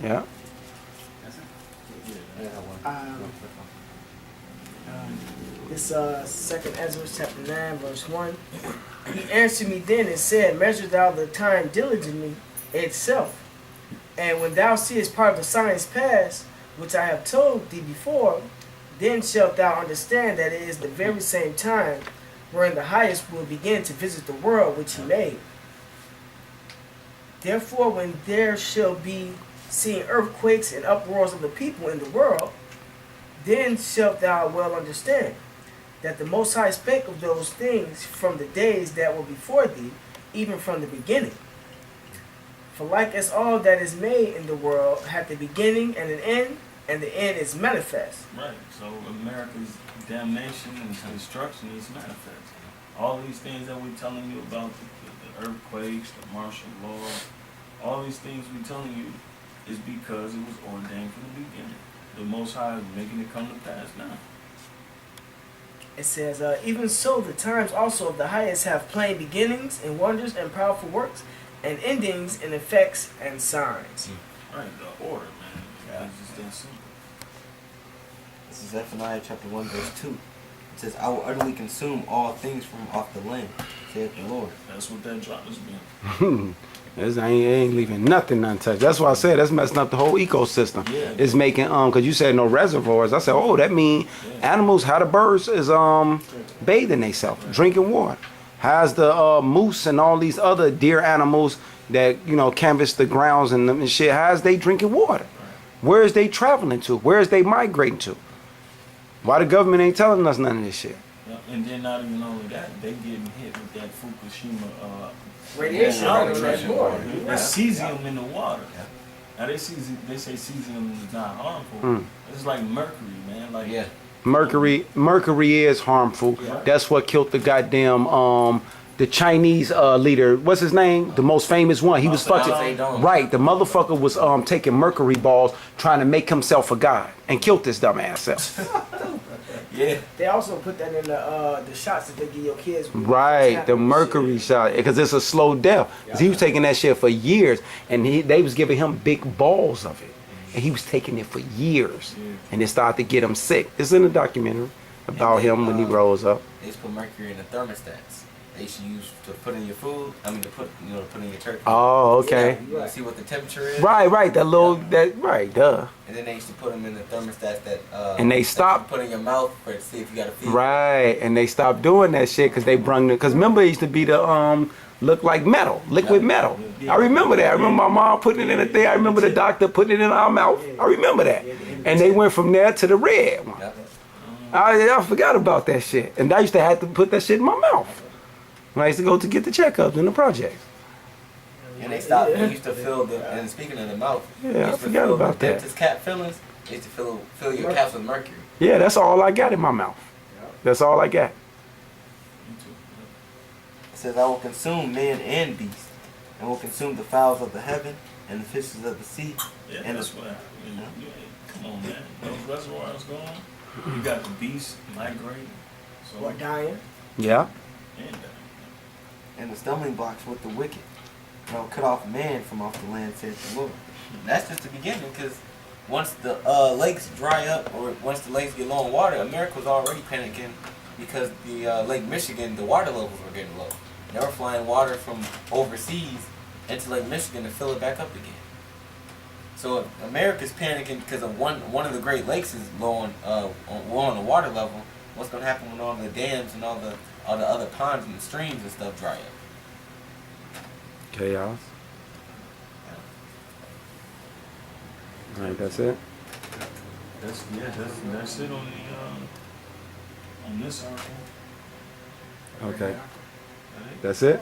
Yeah. That's it. This second Ezra chapter 9 verse 1. He answered me then and said, measure thou the time diligently itself. And when thou seest part of the signs pass, which I have told thee before, then shalt thou understand that it is the very same time wherein the highest will begin to visit the world which he made. Therefore, when there shall be seen earthquakes and uproars of the people in the world, then shalt thou well understand that the Most High spake of those things from the days that were before thee, even from the beginning. For like as all that is made in the world hath a beginning and an end, and the end is manifest. Right. So America's damnation and destruction is manifest. All these things that we're telling you about, the earthquakes, the martial law, all these things we're telling you is because it was ordained from the beginning. The Most High is making it come to pass now. It says, even so the times also of the highest have plain beginnings and wonders and powerful works, and endings and effects and signs. Right, the order, man. Yeah. It's just that simple. This is Zephaniah chapter 1 verse 2. It says, I will utterly consume all things from off the land, saith the Lord. That's what that drought has been. This ain't leaving nothing untouched. That's why I said that's messing up the whole ecosystem. Yeah. It's making because you said no reservoirs. I said, oh, that mean animals, how the birds is bathing themselves, drinking water. How's the moose and all these other deer animals that canvass the grounds and shit? How's they drinking water? Where is they traveling to? Where is they migrating to? Why the government ain't telling us none of this shit? Yeah, and then not even only that, they getting hit with that Fukushima Radiation out right on that board. There's cesium in the water. Now they say cesium is not harmful. It's like mercury, man. Like Mercury is harmful. Yeah. That's what killed the goddamn the Chinese leader. What's his name? The most famous one. He was fucking right. The motherfucker was taking mercury balls, trying to make himself a god, and killed this dumb ass self. Yeah. They also put that in the shots that they give your kids. Right, the mercury shot, because it's a slow death. 'Cause he was taking that shit for years, and they was giving him big balls of it, and he was taking it for years, and it started to get him sick. It's in the documentary about him when he rose up. They used to put mercury in the thermostats. They used to use to put in your food. I mean, to put in your turkey. Oh, okay. You see what the temperature is. Right, that little duh. And then they used to put them in the thermostats that. And they stopped. Put in your mouth to see if you got a fever. Right, and they stopped doing that shit because they brung the. Because remember, it used to be the look like metal, liquid metal. I remember that. I remember my mom putting it in a thing. I remember the doctor putting it in our mouth. I remember that. And they went from there to the red one. I forgot about that shit. And I used to have to put that shit in my mouth when I used to go to get the checkups in the projects. And they stopped. They used to fill the. And speaking of the mouth, Yeah, I forgot about that. Dentist cap fillings. They used to fill your caps with mercury. Yeah, that's all I got in my mouth. That's all I got. It says, I will consume man and beast, and will consume the fowls of the heaven and the fishes of the sea. Yeah, and that's what happened. Come on, man. Those reservoirs going. You got the beasts migrating. So Or dying. Yeah. and the stumbling blocks with the wicked. And I will cut off man from off the land, saith the Lord. And that's just the beginning, because once the lakes dry up, or once the lakes get low in water, America was already panicking because the Lake Michigan, the water levels were getting low. They were flying water from overseas into Lake Michigan to fill it back up again. So if America's panicking because of one of the Great Lakes is low on the water level, what's going to happen when all the dams and all the other ponds and streams and stuff dry up? Chaos. All right, that's it. That's it on this article. Okay. That's it.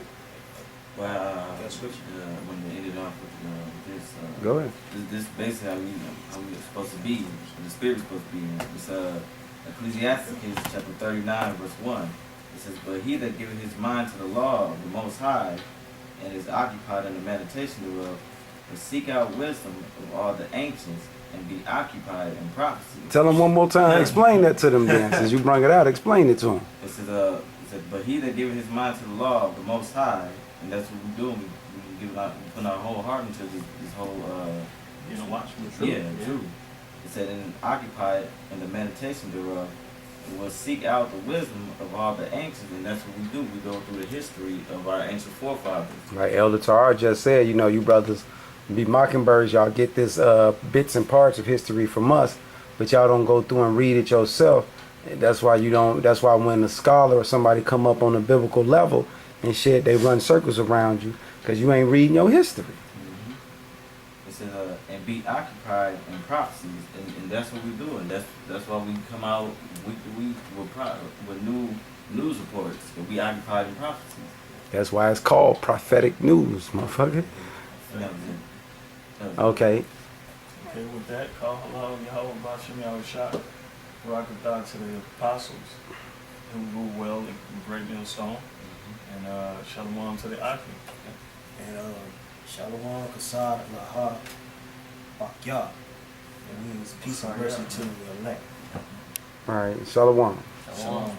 Well, when they ended off with this, Go ahead. this basically how we're supposed to be, the spirit's supposed to be. It's Ecclesiastes chapter 39, verse 1. It says, "But he that giveth his mind to the law of the Most High, and is occupied in the meditation thereof, will seek out wisdom of all the ancients, and be occupied in prophecy." Tell them one more time. Explain that to them then. Since you brought it out, explain it to them. It says, "But he that giveth his mind to the law of the Most High," and that's what we're doing. We put our whole heart into this whole. You know why watchman. True. Yeah, true. It said, and occupy it in the meditation thereof. We will seek out the wisdom of all the ancients, and that's what we do. We go through the history of our ancient forefathers. Like Elder Tar just said, you know, you brothers be mockingbirds, y'all get this bits and parts of history from us, but y'all don't go through and read it yourself. And that's why you don't. That's why when a scholar or somebody come up on a biblical level and shit, they run circles around you because you ain't reading your history. It says, and be occupied in prophecies, and that's what we do, and that's why we come out week to week with new news reports, and we occupied in prophecies. That's why it's called prophetic news, motherfucker. And that was it. Okay. Okay, with that, call hello, Yahweh Bashim Yahushua, Barakatah to the apostles who rule well in great millstone, and Shalom to the Aki. And Shalom, Kasad, Laha, Bakyah. It means peace and mercy to the elect. All right. Shalom. Shalom.